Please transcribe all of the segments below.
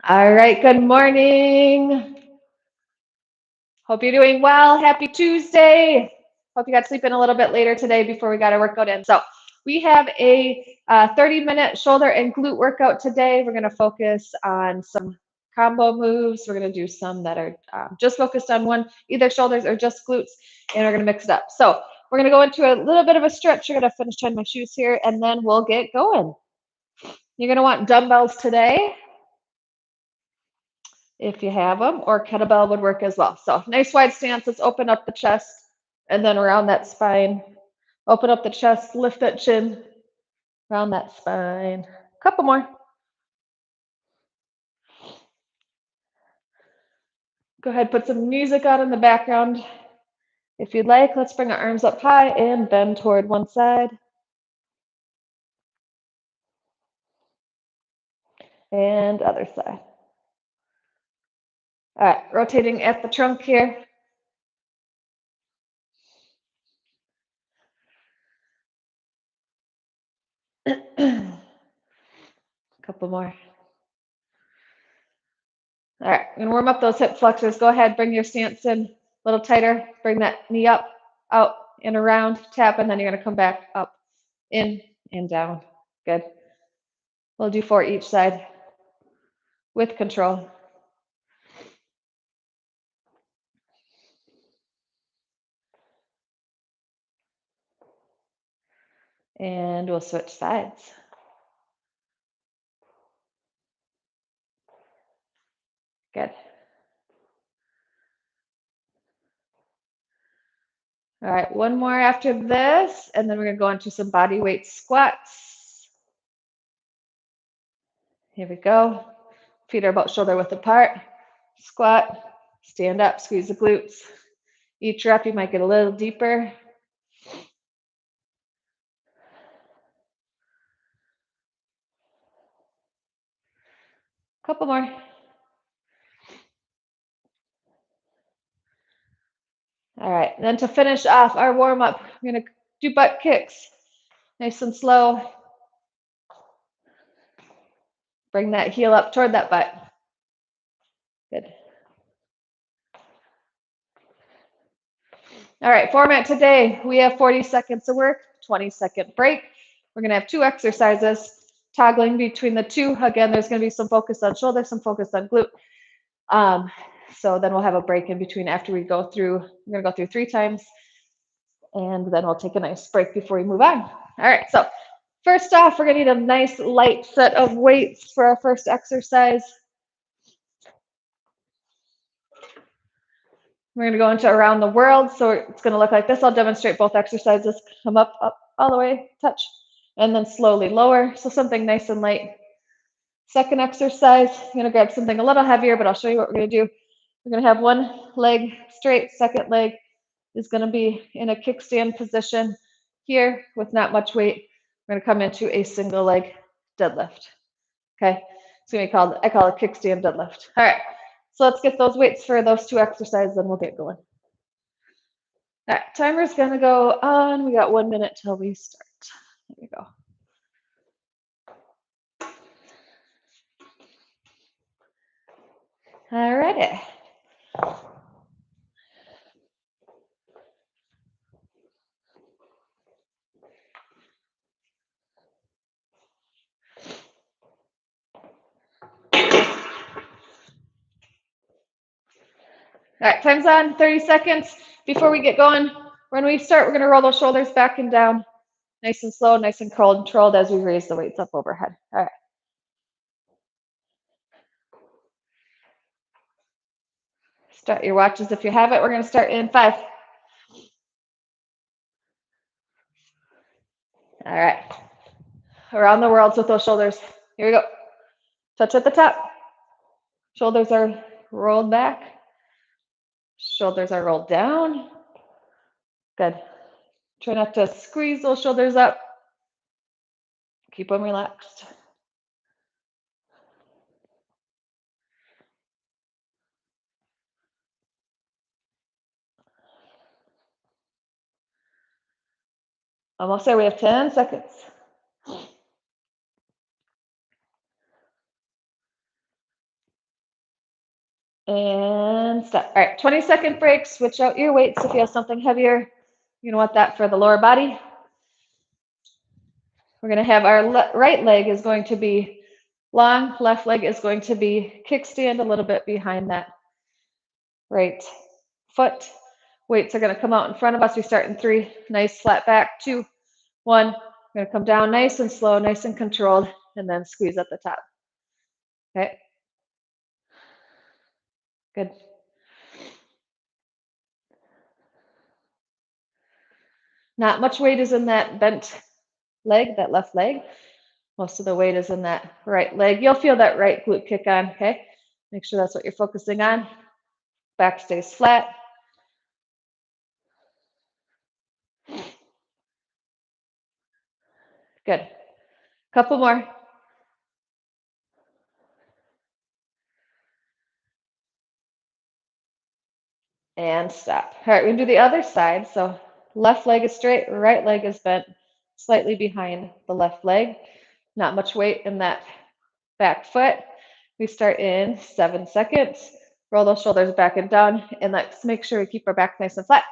All right, good morning. Hope you're doing well. Happy Tuesday. Hope you got to sleep in a little bit later today before we got our workout in. So, we have a 30-minute shoulder and glute workout today. We're going to focus on some combo moves. We're going to do some that are just focused on one, either shoulders or just glutes, and we're going to mix it up. So, we're going to go into a little bit of a stretch. You're going to finish tying my shoes here, and then we'll get going. You're going to want dumbbells today, if you have them, or kettlebell would work as well. So nice wide stance. Let's open up the chest and then around that spine. Open up the chest, lift that chin, around that spine. A couple more. Go ahead, put some music on in the background. If you'd like, let's bring our arms up high and bend toward one side. And other side. All right, rotating at the trunk here. Couple more. All right, I'm gonna warm up those hip flexors. Go ahead, bring your stance in a little tighter. Bring that knee up, out, and around, tap, and then you're gonna come back up, in, and down. Good. We'll do 4 each side with control. And we'll switch sides. Good. All right, one more after this, and then we're gonna go into some body weight squats. Here we go. Feet are about shoulder width apart. Squat, stand up, squeeze the glutes. Each rep, you might get a little deeper. Couple more. All right, then to finish off our warm up, we're gonna do butt kicks. Nice and slow. Bring that heel up toward that butt. Good. All right, format today, we have 40 seconds of work, 20-second break. We're gonna have 2 exercises, toggling between the 2. Again, there's gonna be some focus on shoulder, some focus on glute. So then we'll have a break in between after we go through, we're gonna go through 3 times, and then we'll take a nice break before we move on. All right, so first off, we're gonna need a nice light set of weights for our first exercise. We're gonna go into around the world, so it's gonna look like this. I'll demonstrate both exercises. Come up, up, all the way, touch, and then slowly lower. So something nice and light. Second exercise, I'm gonna grab something a little heavier, but I'll show you what we're gonna do. We're gonna have one leg straight, second leg is gonna be in a kickstand position here with not much weight. We're gonna come into a single leg deadlift. Okay, it's gonna be called, I call it kickstand deadlift. All right, so let's get those weights for those 2 exercises, and we'll get going. All right, timer's gonna go on. We got 1 minute till we start. There we go. All righty. All right, time's on, 30 seconds. Before we get going, when we start, we're gonna roll those shoulders back and down. Nice and slow, nice and controlled as we raise the weights up overhead. All right. Start your watches if you have it. We're gonna start in 5. All right. Around the world with those shoulders. Here we go. Touch at the top. Shoulders are rolled back. Shoulders are rolled down. Good. Try not to squeeze those shoulders up. Keep them relaxed. Almost there. We have 10 seconds. And stop. All right, 20-second break. Switch out your weights if you have something heavier. You don't want that for the lower body. We're going to have our right leg is going to be long, left leg is going to be kickstand a little bit behind that right foot. Weights are going to come out in front of us. We start in 3. Nice flat back. 2, 1. We're going to come down nice and slow, nice and controlled, and then squeeze at the top. Okay. Good. Not much weight is in that bent leg, that left leg. Most of the weight is in that right leg. You'll feel that right glute kick on, okay? Make sure that's what you're focusing on. Back stays flat. Good. Couple more. And stop. All right, we're gonna do the other side. So left leg is straight, right leg is bent slightly behind the left leg. Not much weight in that back foot. We start in 7 seconds. Roll those shoulders back and down, and let's make sure we keep our back nice and flat.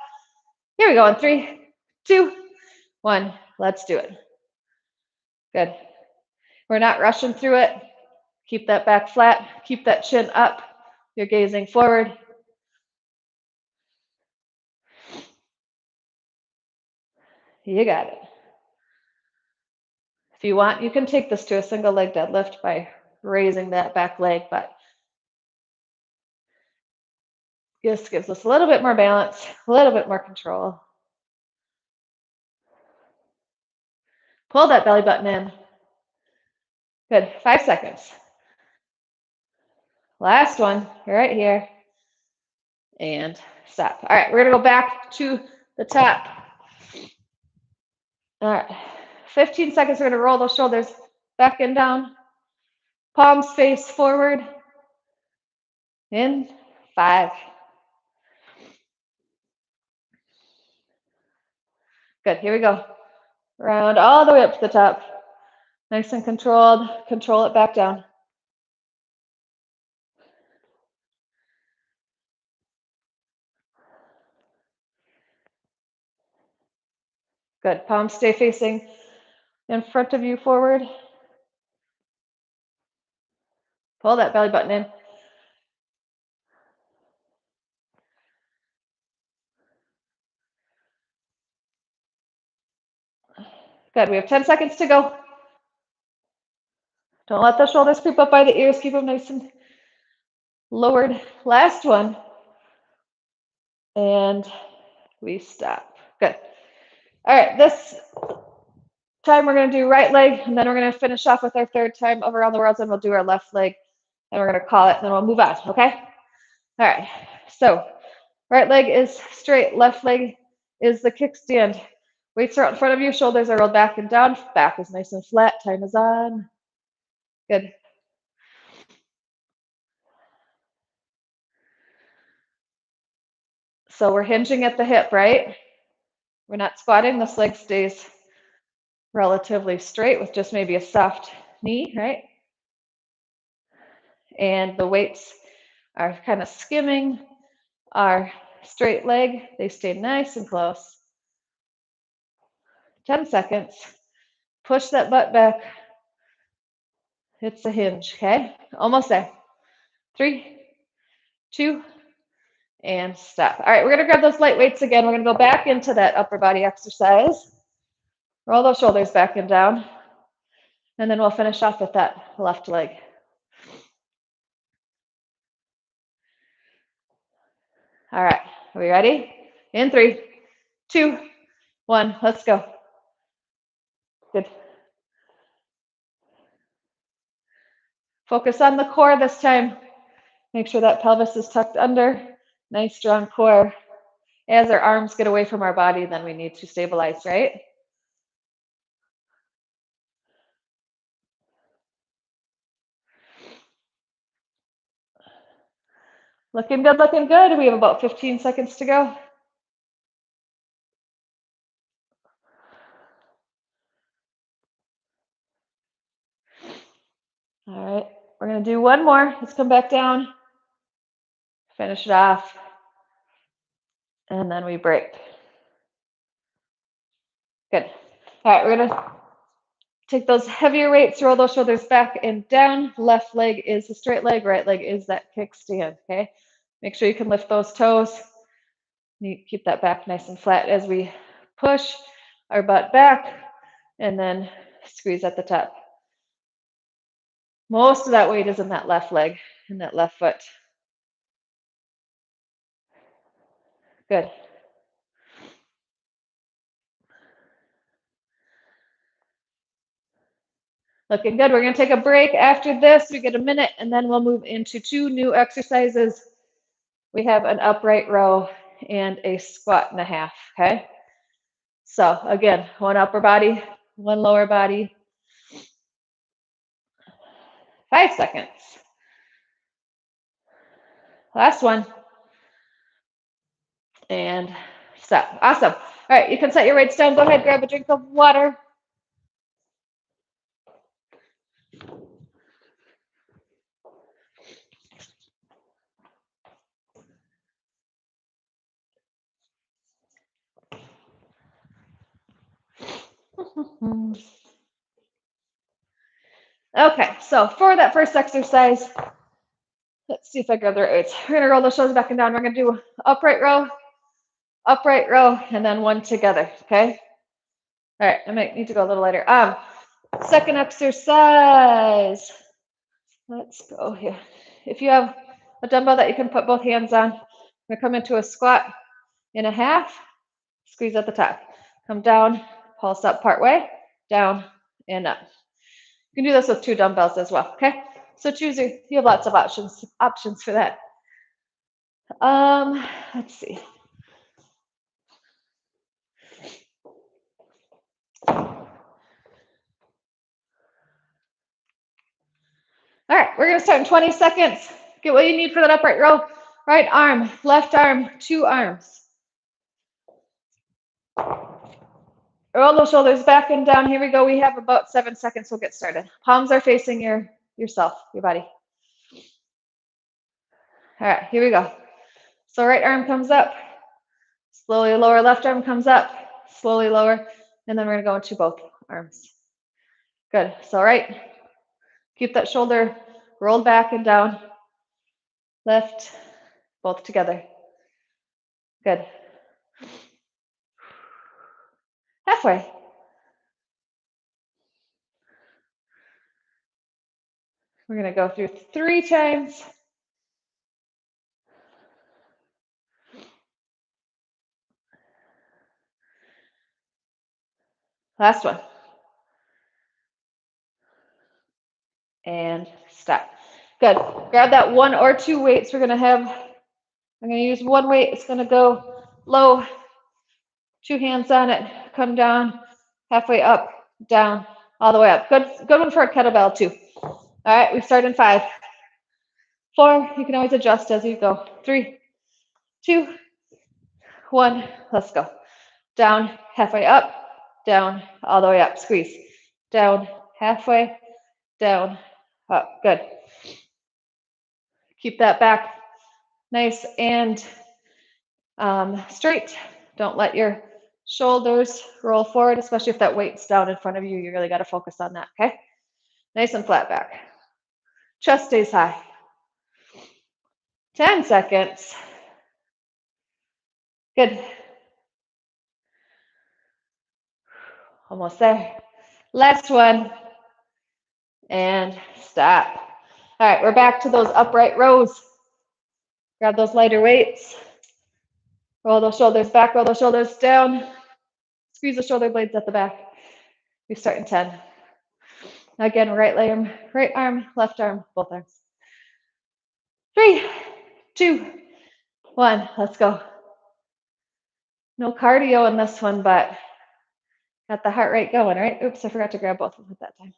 Here we go in 3, 2, 1. Let's do it. Good. We're not rushing through it. Keep that back flat. Keep that chin up. You're gazing forward. You got it. If you want, you can take this to a single leg deadlift by raising that back leg, but this gives us a little bit more balance, a little bit more control. Pull that belly button in. Good. 5 seconds. Last one. You're right here. And stop. All right, we're going to go back to the top. All right. 15 seconds. We're going to roll those shoulders back and down. Palms face forward. In 5. Good. Here we go. Round all the way up to the top. Nice and controlled. Control it back down. Good. Palms stay facing in front of you forward. Pull that belly button in. Good. We have 10 seconds to go. Don't let the shoulders creep up by the ears. Keep them nice and lowered. Last one. And we stop. Good. All right. This time we're going to do right leg, and then we're going to finish off with our third time of around the world, and we'll do our left leg, and we're going to call it, and then we'll move on. Okay? All right. So right leg is straight. Left leg is the kickstand. Weights are out in front of you. Shoulders are rolled back and down. Back is nice and flat. Time is on. Good. So we're hinging at the hip, right? We're not squatting. This leg stays relatively straight with just maybe a soft knee, right? And the weights are kind of skimming our straight leg. They stay nice and close. 10 seconds. Push that butt back. It's a hinge, okay? Almost there. 3, 2, and stop. All right, we're going to grab those light weights again. We're going to go back into that upper body exercise. Roll those shoulders back and down. And then we'll finish off with that left leg. All right, are we ready? In 3, 2, 1, let's go. Good. Focus on the core this time. Make sure that pelvis is tucked under. Nice strong core. As our arms get away from our body, then we need to stabilize, right? Looking good, looking good. We have about 15 seconds to go. All right, we're gonna do one more. Let's come back down. Finish it off. And then we break. Good. All right, we're gonna take those heavier weights, roll those shoulders back and down. Left leg is the straight leg, right leg is that kickstand, okay? Make sure you can lift those toes. You keep that back nice and flat as we push our butt back and then squeeze at the top. Most of that weight is in that left leg, in that left foot. Good. Looking good. We're going to take a break after this. We get a minute, and then we'll move into 2 new exercises. We have an upright row and a squat and a half, okay? So again, 1 upper body, 1 lower body. 5 seconds. Last one. And stop. Awesome. All right, you can set your weights down. Go ahead, grab a drink of water. Okay, so for that first exercise, let's see if I grab the right weights. We're gonna roll the shoulders back and down. We're gonna do upright row, and then 1 together, okay? All right, I might need to go a little lighter. Second exercise. Let's go here. If you have a dumbbell that you can put both hands on, we're gonna come into a squat in a half, squeeze at the top. Come down, pulse up part way, down and up. You can do this with 2 dumbbells as well, okay? So choose you have lots of options for that. Let's see. All right, we're gonna start in 20 seconds. Get what you need for that upright row. Right arm, left arm, 2 arms. Roll those shoulders back and down. Here we go. We have about 7 seconds. We'll get started. Palms are facing yourself, your body. All right, here we go. So right arm comes up, slowly lower, left arm comes up, slowly lower, and then we're gonna go into both arms. Good, so right, keep that shoulder rolled back and down, left, both together. Good. Halfway. We're gonna go through 3 times. Last one. And stop. Good. Grab that 1 or 2 weights. I'm gonna use 1 weight. It's gonna go low, 2 hands on it, come down, halfway up, down, all the way up. Good one for a kettlebell too. All right, we start in 5, 4, you can always adjust as you go. 3, 2, 1, let's go. Down, halfway up, down, all the way up. Squeeze. Down, halfway, down, up. Good. Keep that back nice and straight. Don't let your shoulders roll forward, especially if that weight's down in front of you. You really got to focus on that, okay? Nice and flat back. Chest stays high. 10 seconds. Good. Almost there. Last one. And stop. All right, we're back to those upright rows. Grab those lighter weights. Roll those shoulders back, roll those shoulders down. Squeeze the shoulder blades at the back. We start in 10. Again, right arm, left arm, both arms. 3, 2, 1, let's go. No cardio in this one, but got the heart rate going, right? Oops, I forgot to grab both of them at that time.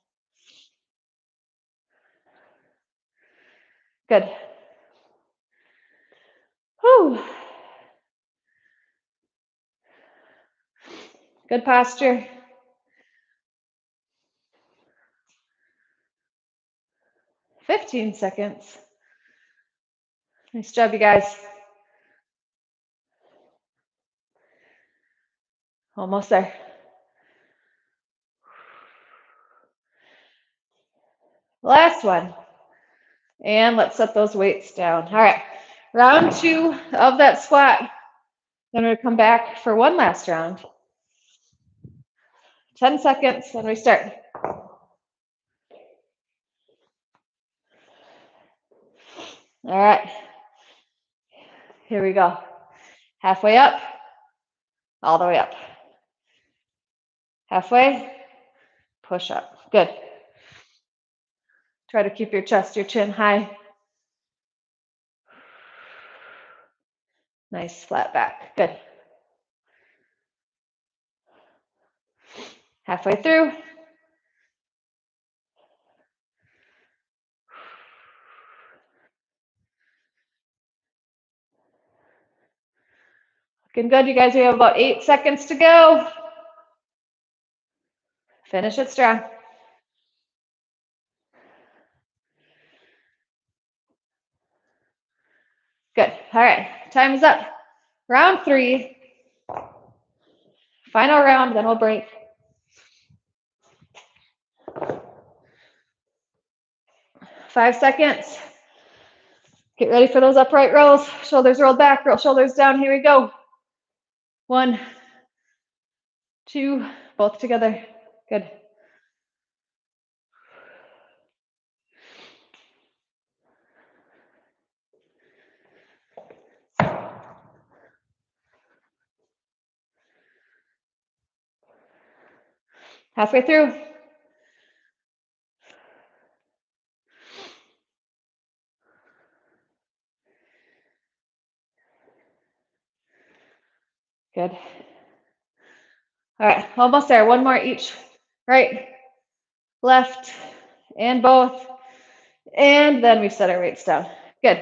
Good. Whew. Good posture. "15 seconds. Nice job, you guys. Almost there. Last one. And let's set those weights down. All right, round 2 of that squat. Then we're going to come back for one last round. 10 seconds, then we start. All right, here we go. Halfway up, all the way up. Halfway, push up. Good. Try to keep your chest, your chin high. Nice flat back. Good. Halfway through. Looking good, you guys. We have about 8 seconds to go. Finish it strong. Good. All right, time is up. Round 3. Final round, then we'll break. Five seconds. Get ready for those upright rows. Shoulders rolled back, roll shoulders down. Here we go. 1, 2, both together. Good. Halfway through. Good. All right, almost there. One more each. Right, left, and both. And then we set our weights down. Good.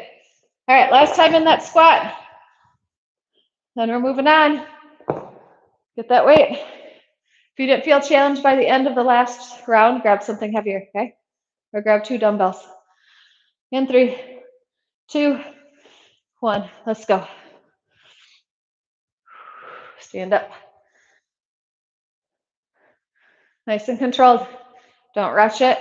All right, last time in that squat. Then we're moving on. Get that weight. If you didn't feel challenged by the end of the last round, grab something heavier, okay? Or grab 2 dumbbells. In 3, 2, 1. Let's go. Stand up. Nice and controlled. Don't rush it.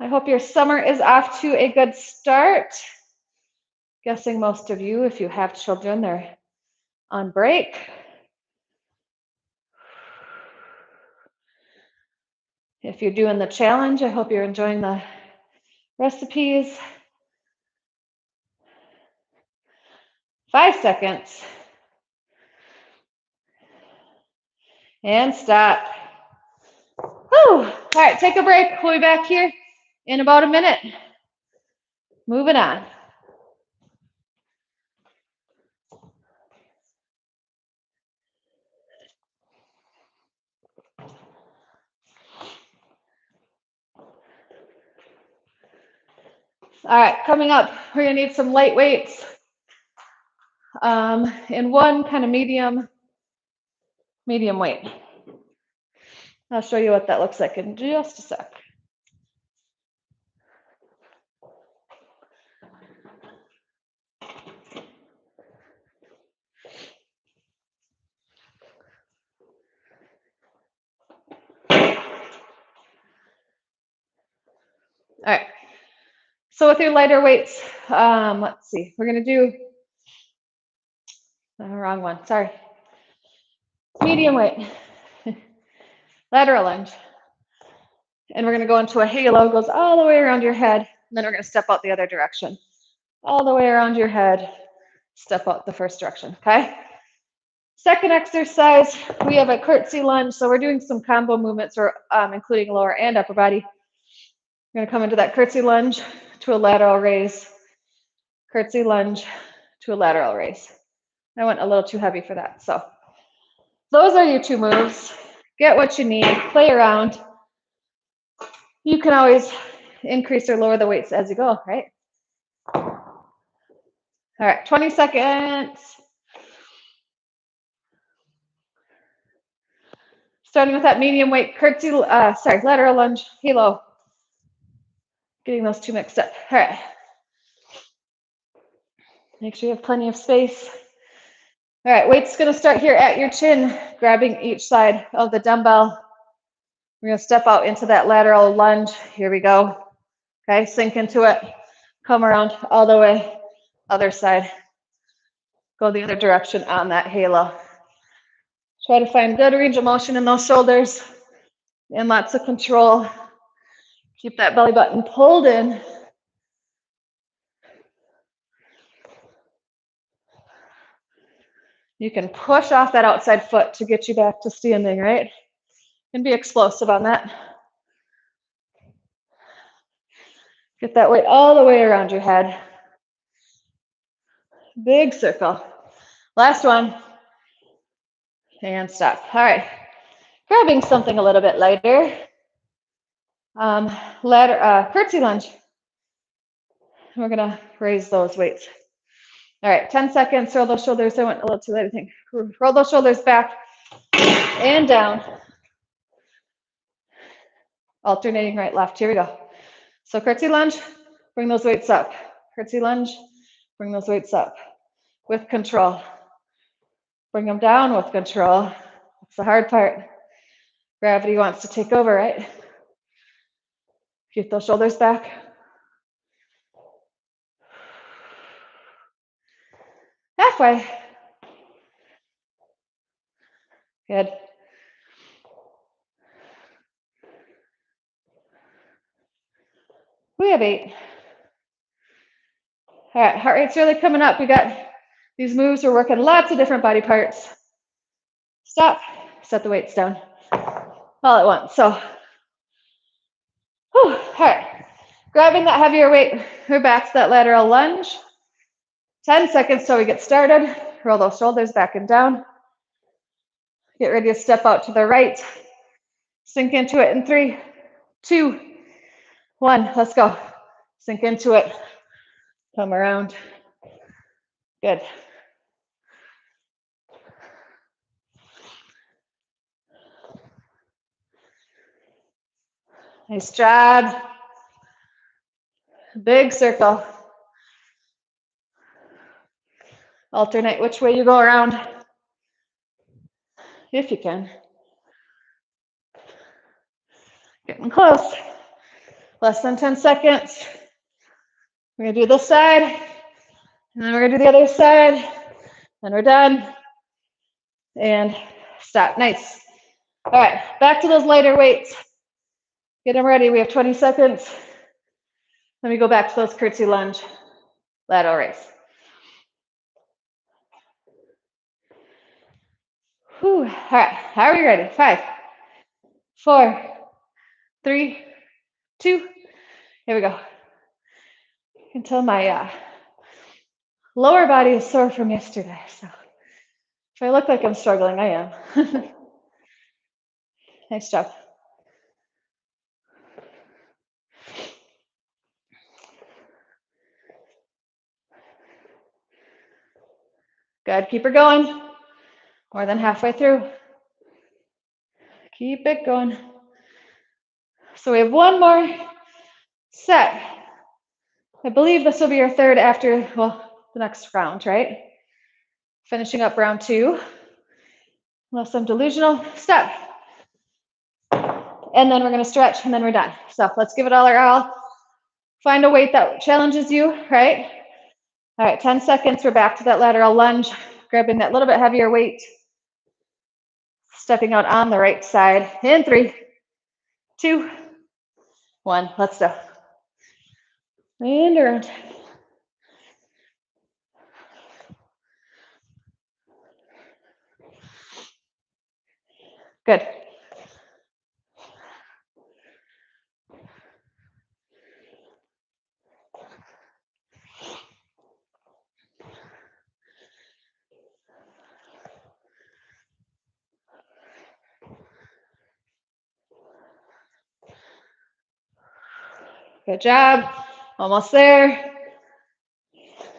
I hope your summer is off to a good start. Guessing most of you, if you have children, they're on break. If you're doing the challenge, I hope you're enjoying the recipes. 5 seconds. And stop. Whew. All right, take a break. We'll be back here in about a minute. Moving on. All right, coming up, we're gonna need some light weights and one kind of medium weight. I'll show you what that looks like in just a sec. All right, so with your lighter weights, let's see, we're gonna do, wrong one, sorry. Medium weight, lateral lunge. And we're gonna go into a halo, goes all the way around your head, and then we're gonna step out the other direction. All the way around your head, step out the first direction, okay? Second exercise, we have a curtsy lunge, so we're doing some combo movements, or including lower and upper body. We're gonna come into that curtsy lunge to a lateral raise, curtsy lunge to a lateral raise. I went a little too heavy for that, so those are your 2 moves. Get what you need, play around. You can always increase or lower the weights as you go, right? All right, 20 seconds. Starting with that medium weight curtsy, lateral lunge, halo. Getting those two mixed up. All right. Make sure you have plenty of space. All right, weight's gonna start here at your chin, grabbing each side of the dumbbell. We're gonna step out into that lateral lunge. Here we go. Okay, sink into it. Come around all the way, other side. Go the other direction on that halo. Try to find good range of motion in those shoulders and lots of control. Keep that belly button pulled in. You can push off that outside foot to get you back to standing, right? And be explosive on that. Get that weight all the way around your head. Big circle. Last one. And stop. All right. Grabbing something a little bit lighter. Curtsy lunge. We're going to raise those weights. All right, 10 seconds. Roll those shoulders. I went a little too late, I think. Roll those shoulders back and down. Alternating right, left. Here we go. So curtsy lunge, bring those weights up. Curtsy lunge, bring those weights up with control. Bring them down with control. That's the hard part. Gravity wants to take over, right? Get those shoulders back. Halfway. Good. We have 8. All right, heart rate's really coming up. We got these moves. We're working lots of different body parts. Stop. Set the weights down all at once. So, all right. Grabbing that heavier weight, we're back to that lateral lunge. 10 seconds till we get started. Roll those shoulders back and down. Get ready to step out to the right. Sink into it in 3, 2, 1. Let's go. Sink into it. Come around. Good. Nice job. Big circle. Alternate which way you go around, if you can. Getting close. Less than 10 seconds. We're gonna do this side, and then we're gonna do the other side, and we're done. And stop. Nice. All right, back to those lighter weights. Get them ready. We have 20 seconds. Let me go back to those curtsy lunge, lateral raise. Whew. All right, how are we ready? 5, 4, 3, 2. Here we go. Until my lower body is sore from yesterday. So if I look like I'm struggling, I am. Nice job. Good. Keep her going. More than halfway through. Keep it going. So we have one more set. I believe this will be your third after, well, the next round, right? Finishing up round 2. Unless I'm delusional. Step. And then we're going to stretch, and then we're done. So let's give it all our all. Find a weight that challenges you, right? All right, 10 seconds. We're back to that lateral lunge, grabbing that little bit heavier weight. Stepping out on the right side. In 3, 2, 1. Let's go. And around. Good. Good job. Almost there.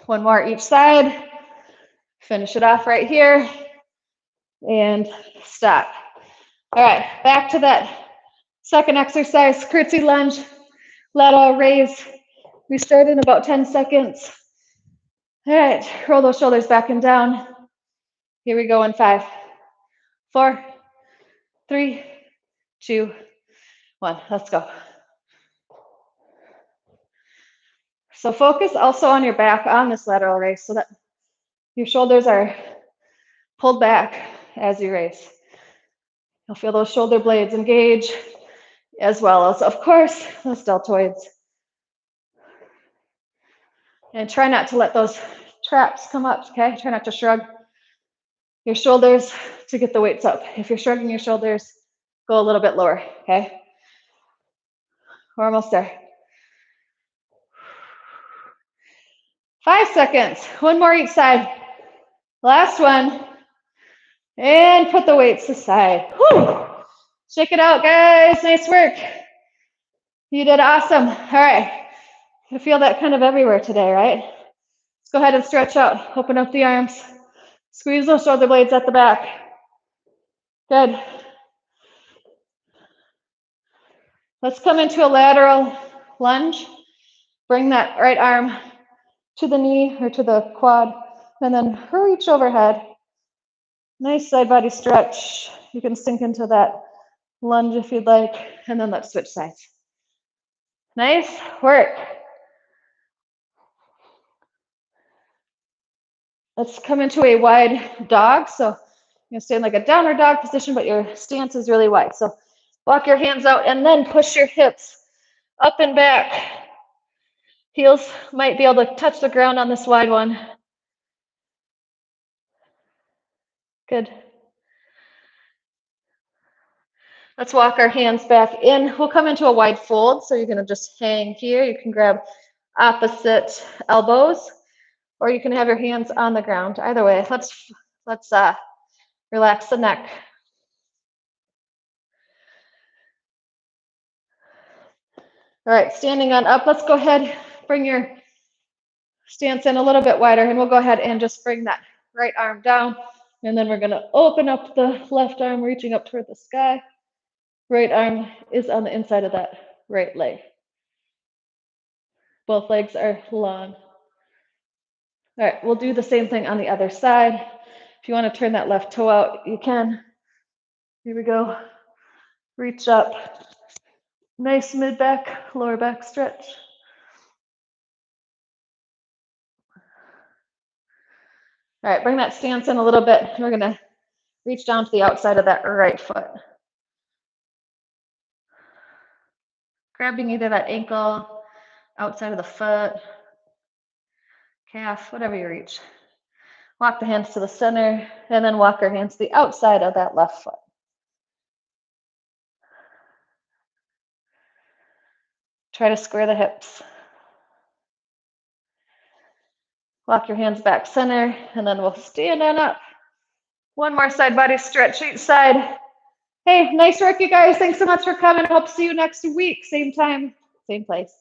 One more each side. Finish it off right here. And stop. All right, back to that second exercise, curtsy lunge. Lateral raise. We start in about 10 seconds. All right, roll those shoulders back and down. Here we go in 5, 4, 3, 2, 1. Let's go. So focus also on your back on this lateral raise so that your shoulders are pulled back as you raise. You'll feel those shoulder blades engage, as well as, of course, those deltoids. And try not to let those traps come up, okay? Try not to shrug your shoulders to get the weights up. If you're shrugging your shoulders, go a little bit lower, okay? We're almost there. 5 seconds. One more each side. Last one. And put the weights aside. Whew. Shake it out, guys. Nice work. You did awesome. All right. I feel that kind of everywhere today, right? Let's go ahead and stretch out. Open up the arms. Squeeze those shoulder blades at the back. Good. Let's come into a lateral lunge. Bring that right arm to the knee or to the quad, and then reach overhead. Nice side body stretch. You can sink into that lunge if you'd like, and then let's switch sides. Nice work. Let's come into a wide dog. So you're stay in like a downward dog position, but your stance is really wide. So walk your hands out and then push your hips up and back. Heels might be able to touch the ground on this wide one. Good. Let's walk our hands back in. We'll come into a wide fold. So you're going to just hang here. You can grab opposite elbows, or you can have your hands on the ground. Either way, let's relax the neck. All right, standing on up. Let's go ahead, bring your stance in a little bit wider, and we'll go ahead and just bring that right arm down. And then we're going to open up the left arm, reaching up toward the sky. Right arm is on the inside of that right leg. Both legs are long. All right, we'll do the same thing on the other side. If you want to turn that left toe out, you can. Here we go. Reach up. Nice mid-back, lower back stretch. All right, bring that stance in a little bit. We're going to reach down to the outside of that right foot. Grabbing either that ankle, outside of the foot, calf, whatever you reach. Walk the hands to the center, and then walk our hands to the outside of that left foot. Try to square the hips. Walk your hands back center, and then we'll stand on up. One more side body stretch each side. Hey, nice work, you guys. Thanks so much for coming. Hope to see you next week. Same time, same place.